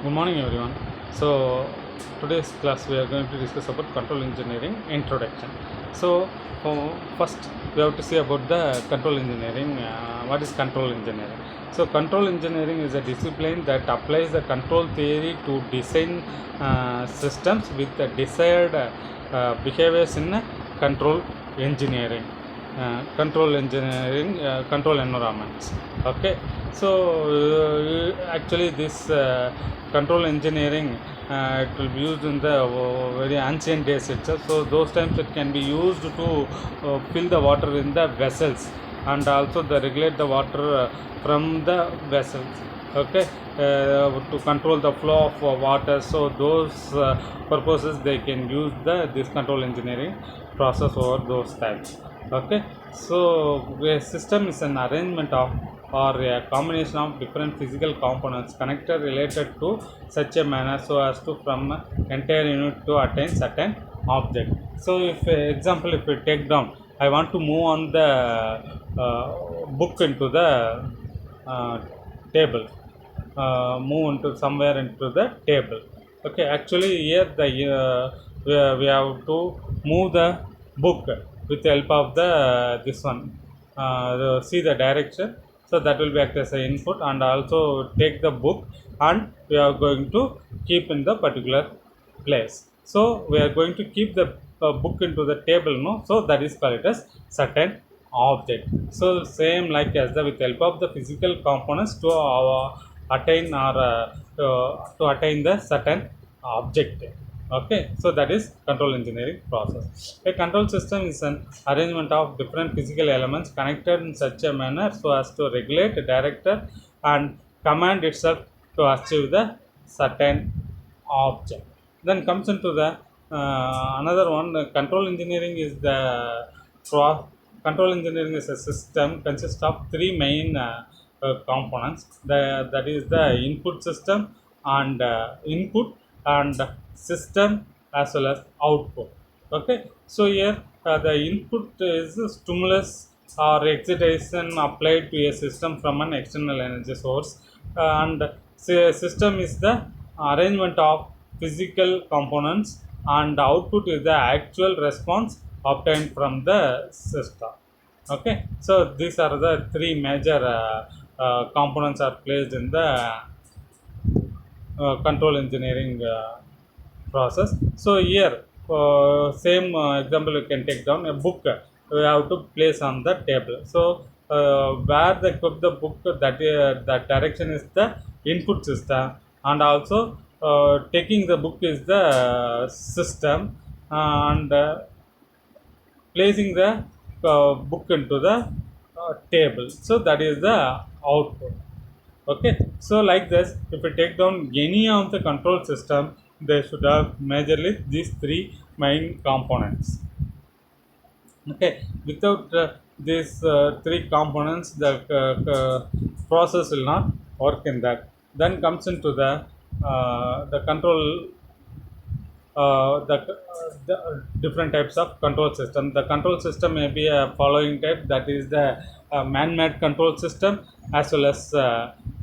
Good morning, everyone. So, today's class we are going to discuss about control engineering introduction. So, first we have to see about the control engineering. What is control engineering? So, control engineering is a discipline that applies the control theory to design systems with the desired behaviors in control engineering. Control environments. Okay, so actually this control engineering it will be used in the very ancient days itself. So those times it can be used to fill the water in the vessels, and also the regulate the water from the vessels. Okay, to control the flow of water. So those purposes they can use this control engineering process over those times. Okay, so a system is an arrangement of or a combination of different physical components connected related to such a manner so as to from entire unit to attain certain object. So if example, if we take down, I want to move on the book into the uh, table, move into somewhere into the table. Okay, actually here the we have to move the book with the help of the this one, see the direction. So that will be act as an input, and also take the book, and we are going to keep in the particular place. So we are going to keep the book into the table, no? So that is called it as certain object. So same like as the with help of the physical components to attain or to attain the certain object. Okay, so that is control engineering process. A control system is an arrangement of different physical elements connected in such a manner so as to regulate, direct, and command itself to achieve the certain object. Then comes into the another one. Control engineering is the control engineering is a system consists of three main components. That is the input system and input and system as well as output. Okay, so here the input is a stimulus or excitation applied to a system from an external energy source, and system is the arrangement of physical components, and output is the actual response obtained from the system. Okay, so these are the three major components are placed in the control engineering process. So here, same example you can take down a book. We have to place on the table. So where the put the book, that direction is the input system, and also taking the book is the system, and placing the book into the table. So that is the output. Okay, so like this, if we take down any of the control system, they should have majorly these three main components. Okay, without these three components, the process will not work in that. Then comes into the control, the different types of control system. The control system may be a following type, that is the man-made control system, as well as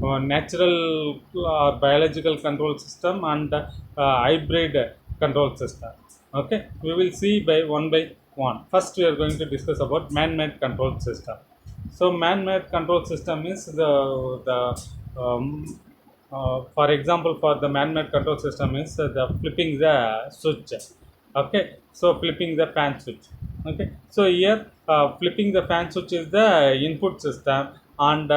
natural or biological control system, and hybrid control system. Okay, we will see by one. First, we are going to discuss about man-made control system. So, man-made control system is for example, for the man-made control system is the flipping the switch. Okay, so flipping the fan switch. Okay, so here flipping the fan switch is the input system, and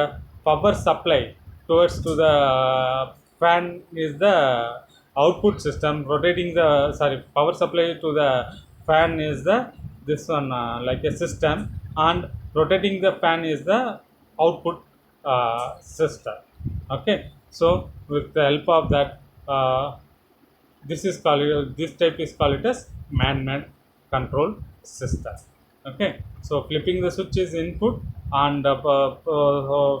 power supply towards to the fan is the output system. Rotating the, sorry, power supply to the fan is the this one, like a system, and rotating the fan is the output system. Okay, so with the help of that, this type is called it as man-made control system. Okay, so flipping the switch is input, and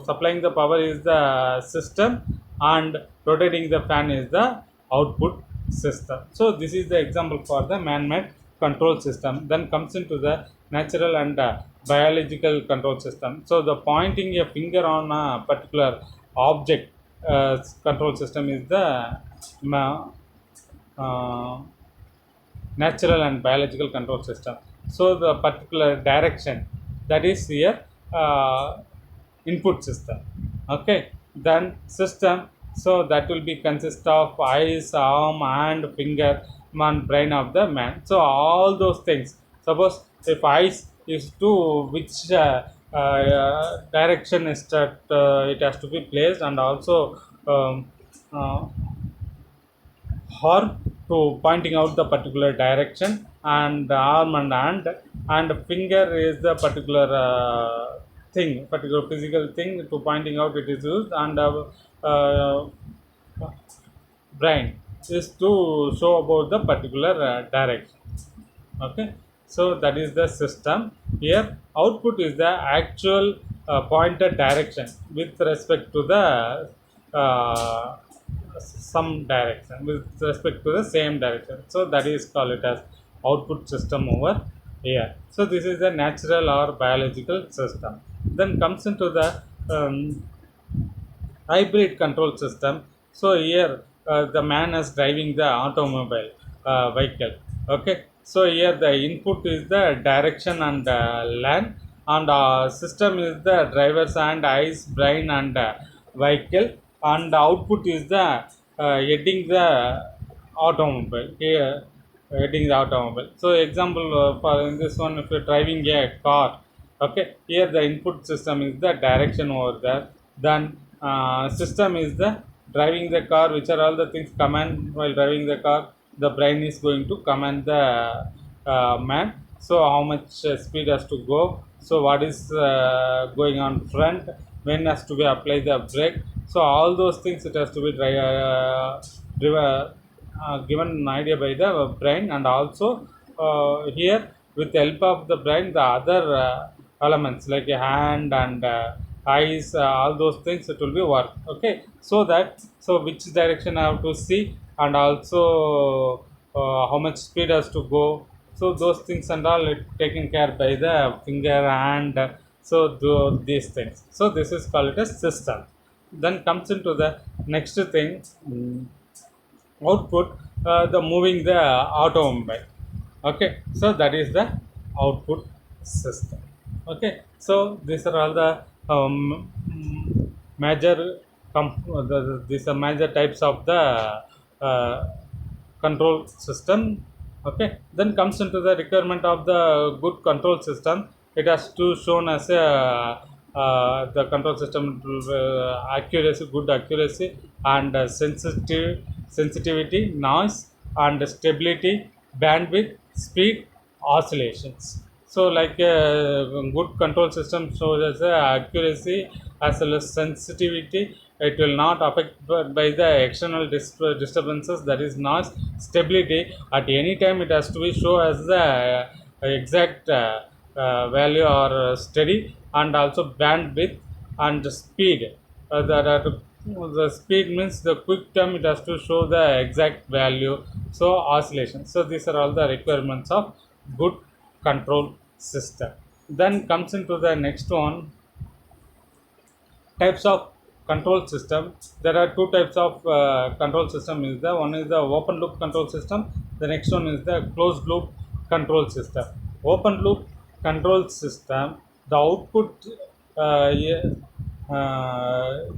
supplying the power is the system, and rotating the fan is the output system. So this is the example for the man-made control system. Then comes into the natural and biological control system. So the pointing a finger on a particular object control system is the ma- uh, natural and biological control system. So the particular direction, that is here input system. Okay, then system, so that will be consist of eyes, arm, hand, finger, and brain of the man. So all those things. Suppose if eyes is to which direction is that it has to be placed, and also uh, horn to pointing out the particular direction, and the arm and hand, and finger is the particular thing, particular physical thing to pointing out it is used, and uh, brain is to show about the particular direction. Okay, so that is the system. Here output is the actual pointed direction with respect to the uh, some direction, with respect to the same direction, so that is called it as output system over here. So this is the natural or biological system. Then comes into the um, hybrid control system. So here the man is driving the automobile vehicle. Okay, so here the input is the direction and land, and system is the driver's hand, eyes, brain, and vehicle, and the output is the heading the automobile here, heading the automobile. So example, for in this one, if you're driving a car, okay, here the input system is the direction over there. Then system is the driving the car, which are all the things command while driving the car. The brain is going to command the man, so how much speed has to go, so what is going on front, when has to be apply the brake. So all those things it has to be given an idea by the brain, and also here with the help of the brain the other elements like a hand and eyes, all those things it will be work. Okay, so that, so which direction I have to see, and also how much speed has to go, so those things and all it taken care by the finger and so these things. So this is called it a system. Then comes into the next thing, output, the moving the automobile. Okay, so that is the output system. Okay, so these are all the major these are major types of the uh, control system. Okay, then comes into the requirement of the good control system. It has to shown as a the control system accuracy, good accuracy, and sensitivity, noise, and stability, bandwidth, speed, oscillations. So like good control system shows as accuracy as well as sensitivity. It will not affect by the external disturbances, that is noise. Stability, at any time it has to be show as the exact value or steady. And also bandwidth and speed, the speed means the quick term it has to show the exact value. So oscillation, so these are all the requirements of good control system. Then comes into the next one, types of control system. There are two types of control system. Is the one is the open loop control system, the next one is the closed loop control system. Open loop control system, the output, the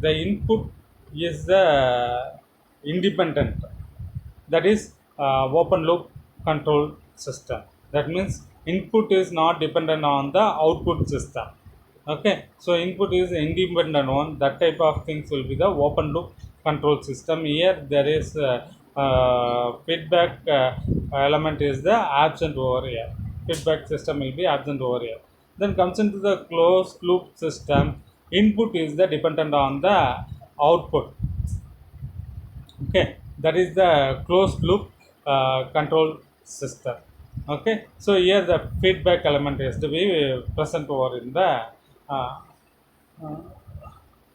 input is the independent, that is open loop control system. That means input is not dependent on the output system. Okay, so input is independent one, that type of things will be the open loop control system. Here there is feedback element is the absent over here, feedback system will be absent over here. Then comes into the closed loop system, input is the dependent on the output. Okay, that is the closed loop control system. Okay, so here the feedback element is to be present over in the uh, uh,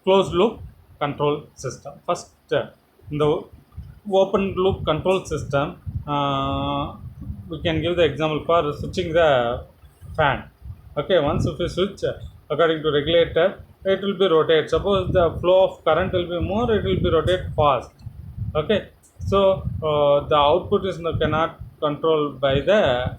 closed loop control system. First, in the open loop control system, we can give the example for switching the fan. Okay, once if you switch according to regulator, it will be rotate. Suppose the flow of current will be more, it will be rotate fast. Okay, so the output is cannot controlled by the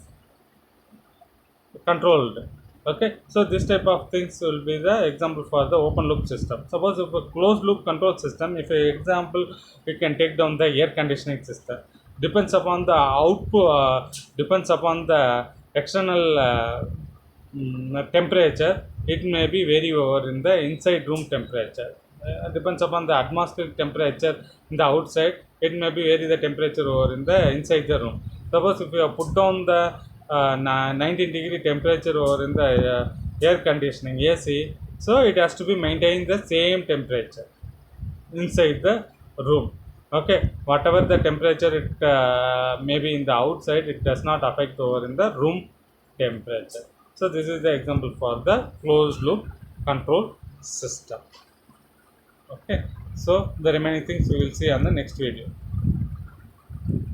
controlled. Okay, so this type of things will be the example for the open loop system. Suppose if a closed loop control system, if a example, we can take down the air conditioning system. Depends upon the output, depends upon the external temperature. It may be vary over in the inside room temperature. Depends upon the atmospheric temperature in the outside, it may be vary the temperature over in the inside the room. Suppose if you have put down the 19-degree temperature over in the air conditioning AC, so it has to be maintained the same temperature inside the room. Okay, whatever the temperature it may be in the outside, it does not affect over in the room temperature. So this is the example for the closed loop control system. Okay, so the remaining things we will see on the next video.